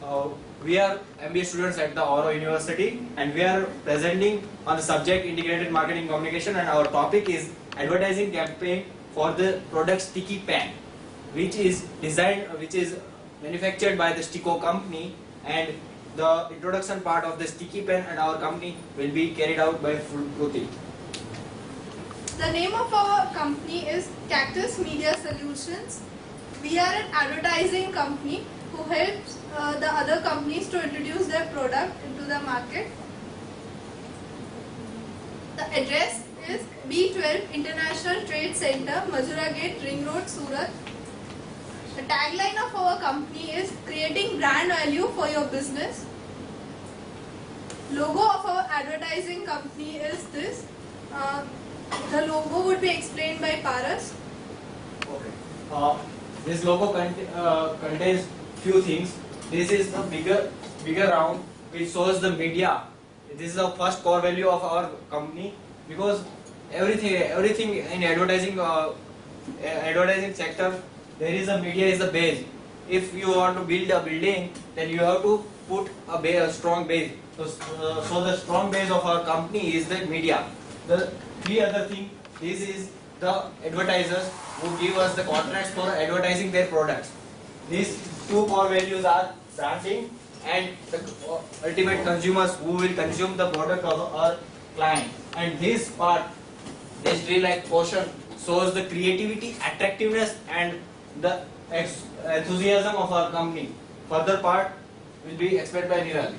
Uh, we are MBA students at the Oro University, and we are presenting on the subject integrated marketing communication, and our topic is advertising campaign for the product Sticky Pen, which is manufactured by the Sticko company, and the introduction part of the Sticky Pen and our company will be carried out by Kruti. The name of our company is Cactus Media Solutions. We are an advertising company who helps the other companies to introduce their product into the market. The address is B12 International Trade Center, Majura Gate, Ring Road, Surat. The tagline of our company is creating brand value for your business. Logo of our advertising company is this. The logo would be explained by Paras. Okay. This logo contains few things. This is the bigger round which shows the media. This is the first core value of our company, because everything in advertising sector, there is a media is the base. If you want to build a building, then you have to put a strong base. So the strong base of our company is the media. The three other thing, this is the advertisers who give us the contracts for advertising their products. These two core values are branding and the ultimate consumers who will consume the product of our client. And this part, this tree-like portion, shows the creativity, attractiveness, and the enthusiasm of our company. Further part will be explained by Nirali.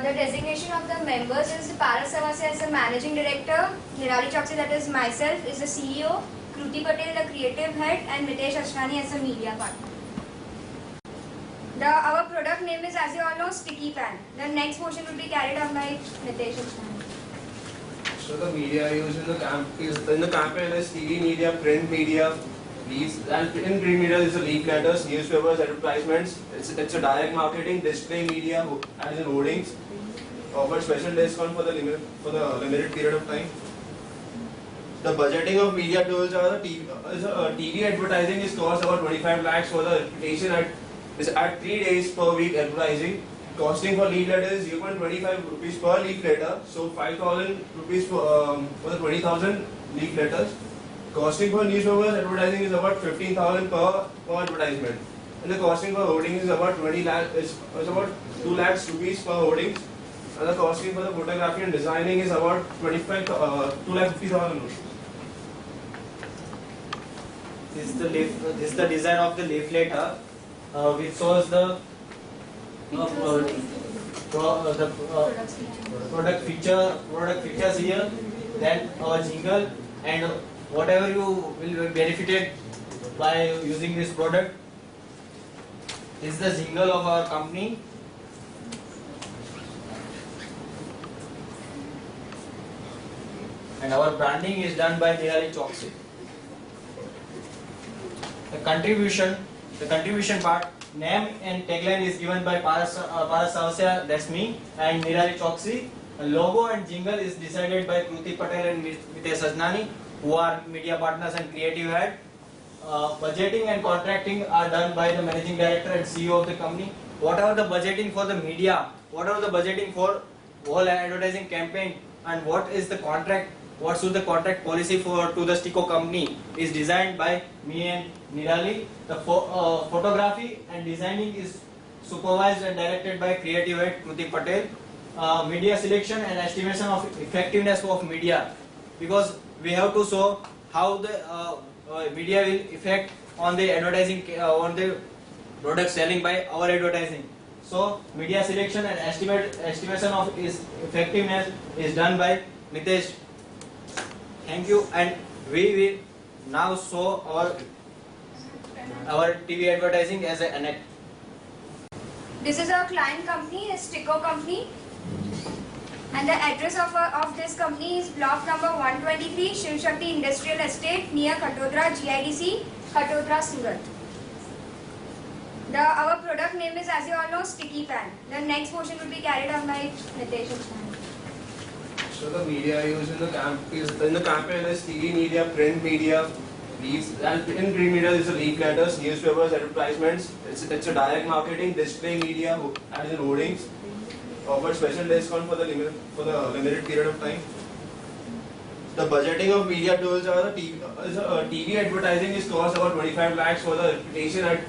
The designation of the members is Paras Savasya as the Managing Director, Nirali Choksi, that is myself, is the CEO, Kruti Patel, the Creative Head, and Mitesh Ashrani as the Media Partner. Our product name is, as you all know, Sticky Pen. The next portion will be carried on by Mitesh Ashrani. So the media used in the campaign is TV media, print media, leads, and in print media is the leafletters, newspapers, advertisements. It's a direct marketing, display media, and in hoardings. Offer special discount for the limited period of time. The budgeting of media tools are the TV advertising is cost about 25 lakhs for the reputation at 3 days per week advertising. Costing for leafletter is 0.25 rupees per leafletter, so 5,000 rupees for the 20,000 leafletters. Costing for newspapers advertising is about 15,000 per advertisement, and the costing for hoardings is about 20 lakh. Is about 2 lakhs rupees per hoardings, and the costing for the photography and designing is about 2,50,000 rupees. This is the design of the leafletter, which shows the product features here, then our jingle, and whatever you will be benefited by using this product. This is the jingle of our company. And our branding is done by Nirali Choksi. The contribution part, name and tagline is given by Paras Savasya, that's me, and Nirali Choksi. Logo and jingle is decided by Kruti Patel and Mitesh Ashrani, who are media partners and creative head. Budgeting and contracting are done by the managing director and CEO of the company. Whatever the budgeting for the media, whatever the budgeting for whole advertising campaign, and what is the contract, what should the contract policy to the Sticko company is designed by me and Nirali. The photography and designing is supervised and directed by creative head Kruti Patel. Media selection and estimation of effectiveness of media, because we have to show how the media will affect on the advertising, on the product selling by our advertising. So media selection and estimation of its effectiveness is done by Mitesh. Thank you, and we will now show our TV advertising as an act. This is our client company, a Sticko company. And the address of this company is block number 123, Shiv Shakti Industrial Estate, near Khatodra, GIDC, Khatodra, Surat. Our product name is, as you all know, Sticky Pen. The next portion will be carried on by Mitesh Ashrani. So the media used in the campaign is TV media, print media, leaves, and in green media is leaf letters, newspapers, advertisements. It's a direct marketing, display media, and in hoardings. Offer special discount for the limited period of time. The budgeting of media tools are TV advertising is cost about 25 lakhs for the reputation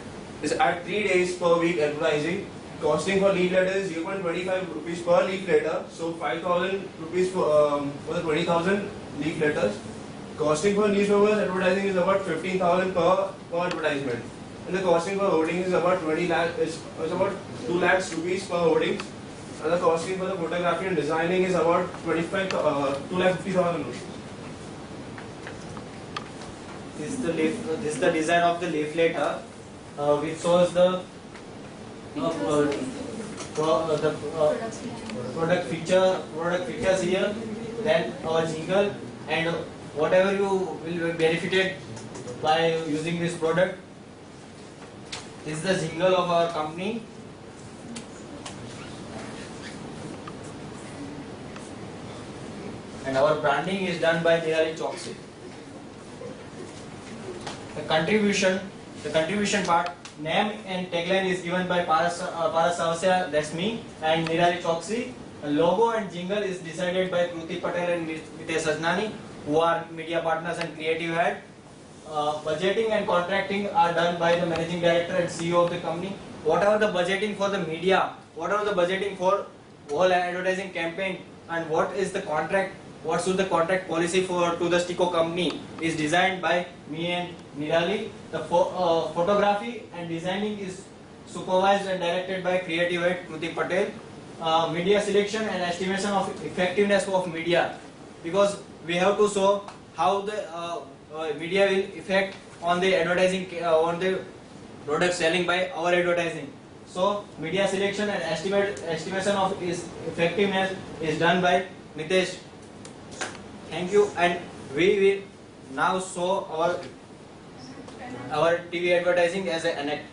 is at 3 days per week advertising. Costing for leaf letter is 0.25 rupees per leaf letter, so 5,000 rupees for the 20,000 leaf letters. Costing for newspapers advertising is about 15,000 per advertisement, and the costing for hoarding is about 20 lakh is about 2 lakhs rupees per hoardings, and the costing for the photography and designing is about 2,50,000 rupees. This is the design of the leaflet, which shows the product features here, then our jingle, and whatever you will be benefited by using this product. This is the jingle of our company. And our branding is done by Nirali Choksi. The contribution part, name and tagline is given by Paras Savasya, that's me, and Nirali Choksi. Logo and jingle is decided by Kruti Patel and Mitesh Sajnani, who are media partners and creative head. Budgeting and contracting are done by the managing director and CEO of the company. Whatever the budgeting for the media, whatever the budgeting for whole advertising campaign, and what is the contract, what should the contract policy to the Stico company is designed by me and Nirali. The photography and designing is supervised and directed by creative head Kruti Patel. Media selection and estimation of effectiveness of media, because we have to show how the media will affect on the advertising, on the product selling by our advertising. So media selection and estimation of its effectiveness is done by Mitesh. Thank you, and we will now show our TV advertising as an act.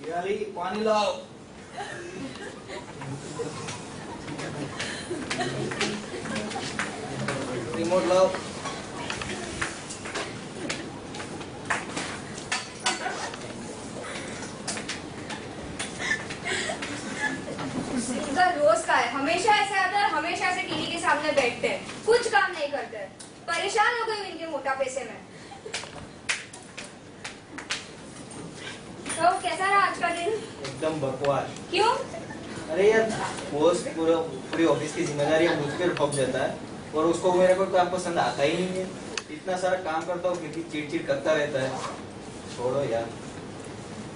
Nirali, pani lao. Remote lao. इनका रोज का है, हमेशा ऐसे आता है, हमेशा ऐसे TV के सामने बैठते हैं, कुछ काम नहीं करते हैं। परेशान हो गई हूं इनके मोटापे से मैं। तो कैसा रहा आज का दिन? एकदम बकवास। क्यों? अरे यार, बॉस पूरी ऑफिस की जिम्मेदारी मुझ पर ठोक जाता है, और उसको मेरे को काम पसंद आता ही नहीं है। इतना सारा काम करता हूँ, फिर भी चिड़चिड़ करता रहता है। छोड़ो यार।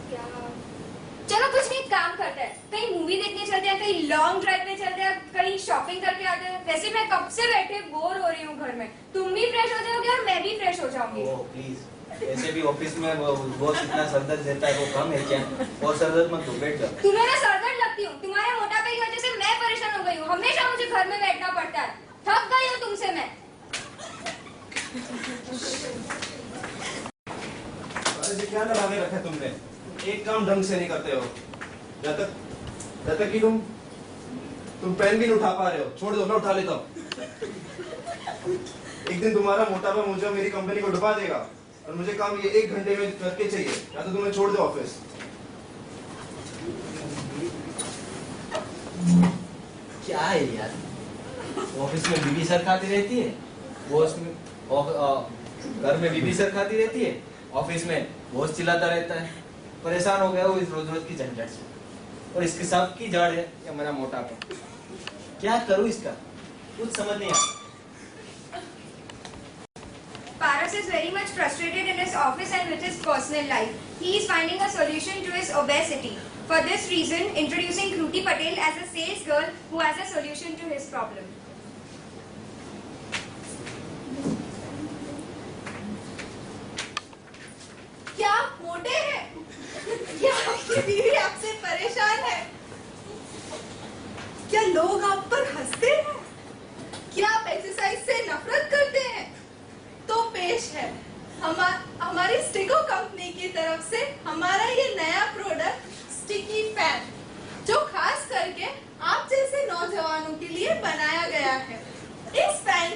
क्या? चलो कुछ नहीं, काम करते हैं, कहीं मूवी देखने चलते हैं, कहीं लॉन्ग ड्राइव में चलते हैं, कहीं शॉपिंग करके आते हैं। वैसे मैं कब से बैठे बोर हो रही हूँ घर में, तुम भी फ्रेश हो जाओगे और मैं भी फ्रेश हो जाऊंगी। ओह प्लीज, ऐसे भी ऑफिस में बॉस इतना सरदर्द देता है, वो कम है क्या? और सरदर्द मत दो, बैठ जाओ। तुम्हें मैं सरदर्द लगती हूँ, तुम्हारे मोटापे की वजह से मैं परेशान हो गई हूँ, हमेशा मुझे घर में बैठना पड़ता है, थक गई हूँ तुमसे मैं। अरे क्या लगा के रखा तुमने? एक काम ढंग से नहीं करते हो। जब तक कि तुम पेन भी नहीं उठा पा रहे हो, छोड़ दो, मैं उठा लेता हूँ। एक दिन तुम्हारा मोटापा मुझे मेरी कंपनी को डुबा देगा, और मुझे काम ये 1 घंटे में करके चाहिए, या तो तुम्हें छोड़ दो ऑफिस। क्या है यार, ऑफिस में बीबी सर खाती रहती है, बॉस में घर में बीबी सर खाती रहती है, ऑफिस में बॉस चिल्लाता रहता है। परेशान हो गया हूँ इस रोज रोज की झंझट से, और इसके सब की जड़ है ये मेरा मोटापा। क्या करूँ इसका, कुछ समझ नहीं आता। Paras is very much frustrated in his office and with his personal life. He is finding a solution to his obesity. For this reason, introducing Kruti Patel as a sales girl who has a solution to his problem. क्या आप मोटे हैं? क्या आपकी बीवी आपसे परेशान है? क्या लोग आप पर हंसते हैं? क्या आप एक्सरसाइज से नफरत करते हैं? तो पेश है हमारी स्टिको कंपनी की तरफ से हमारा ये नया प्रोडक्ट स्टिकी फैन, जो खास करके आप जैसे नौजवानों के लिए बनाया गया है। इस फैन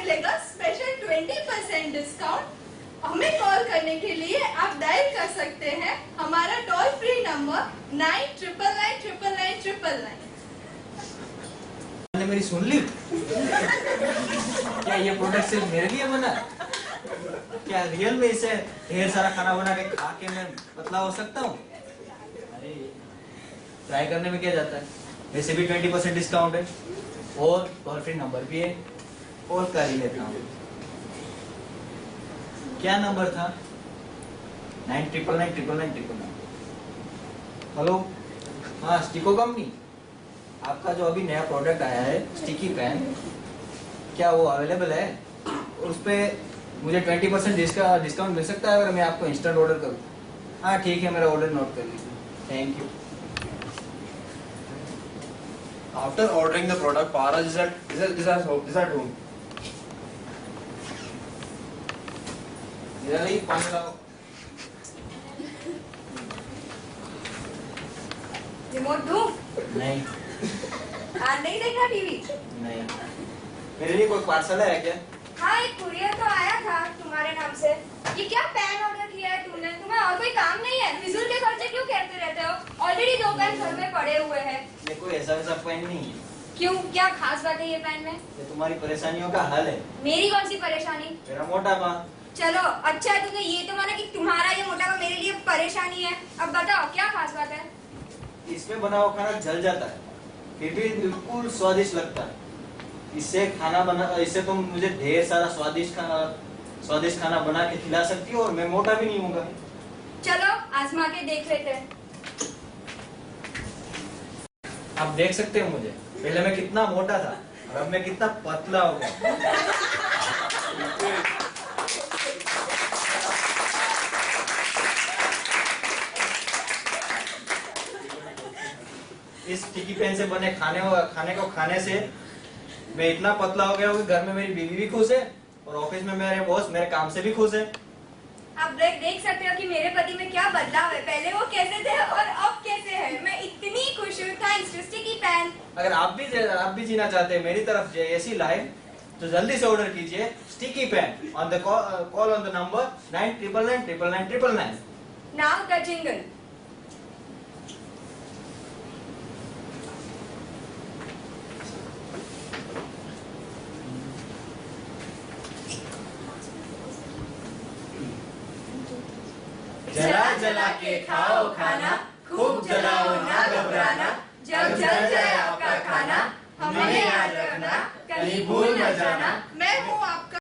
मिलेगा स्पेशल 20% डिस्काउंट। हमें कॉल करने के लिए आप डायल कर सकते हैं हमारा टोल फ्री नंबर 99999999। ने मेरी सुन ली? क्या ये प्रोडक्ट सिर्फ मेरे लिए बना है? क्या रियल में इसे ढेर सारा खाना बना के खा के मैं पतला हो सकता हूँ? अरे ट्राई करने में क्या जाता है? वैसे भी 20% डिस्काउंट है और टोल फ्री नंबर भी है और कर ही लेता हूँ। क्या नंबर था? 99999999। हेलो, हाँ स्टिको कंपनी, आपका जो अभी नया प्रोडक्ट आया है स्टिकी पेन, क्या वो अवेलेबल है? उस पे मुझे 20% डिस्काउंट मिल सकता है अगर मैं आपको इंस्टेंट ऑर्डर करूँ? हाँ ठीक है, मेरा ऑर्डर नोट कर लीजिए, thank you. After ordering the product, Paras is at home. इधर ही पानी लाओ। रिमोट दूं? नहीं आज नहीं देखना टीवी? नहीं, मेरे लिए कोई पार्सल है क्या? हाँ, एक कुरियर तो आया था तुम्हारे नाम से। ये क्या पेन ऑर्डर किया है तुमने? तुम्हें और कोई काम नहीं है? फिजूल के खर्चे क्यों करते रहते हो? ऑलरेडी 2 पेन घर में पड़े हुए हैं। ये कोई ऐसा वैसा पेन नहीं है, क्यों, क्या खास बात है ये पेन में? ये तुम्हारी परेशानियों का हल है। मेरी कौन सी परेशानी? मेरा मोटापा। चलो अच्छा है, तुमने ये तो माना कि तुम्हारा ये मोटापा मेरे लिए परेशानी है। अब बताओ क्या खास बात है? इसमें बना हुआ खाना जल जाता है, फिर भी बिल्कुल स्वादिष्ट लगता है। इससे तुम मुझे ढेर सारा स्वादिष्ट खाना बना के खिला सकती हो और मैं मोटा भी नहीं होगा। चलो आजमा के देख लेते हैं। आप देख सकते हो मुझे, पहले मैं कितना मोटा था और अब मैं कितना पतला हो गया। इस स्टिकी पेन से बने खाने को खाने से मैं इतना पतला हो गया हूँ कि घर में मेरी बीवी भी खुश है और ऑफिस में मेरे बॉस मेरे काम से भी खुश है। आप देख सकते हो कि मेरे पति में क्या बदलाव है। पहले वो कैसे थे और अब कैसे हैं। मैं इतनी खुश हूँ थैंक्स टू स्टिकी पेन। अगर आप भी जीना चाहते हैं मेरी तरफ से ऐसी लाइफ, तो जल्दी से ऑर्डर कीजिए sticky pain on the call on the number 9999999999। Now the jingle. जला जला के खाओ खाना, खूब जलाओ ना घबराना, जब जल जाए आपका खाना, हमें याद रखना, कहीं भूल न जाना।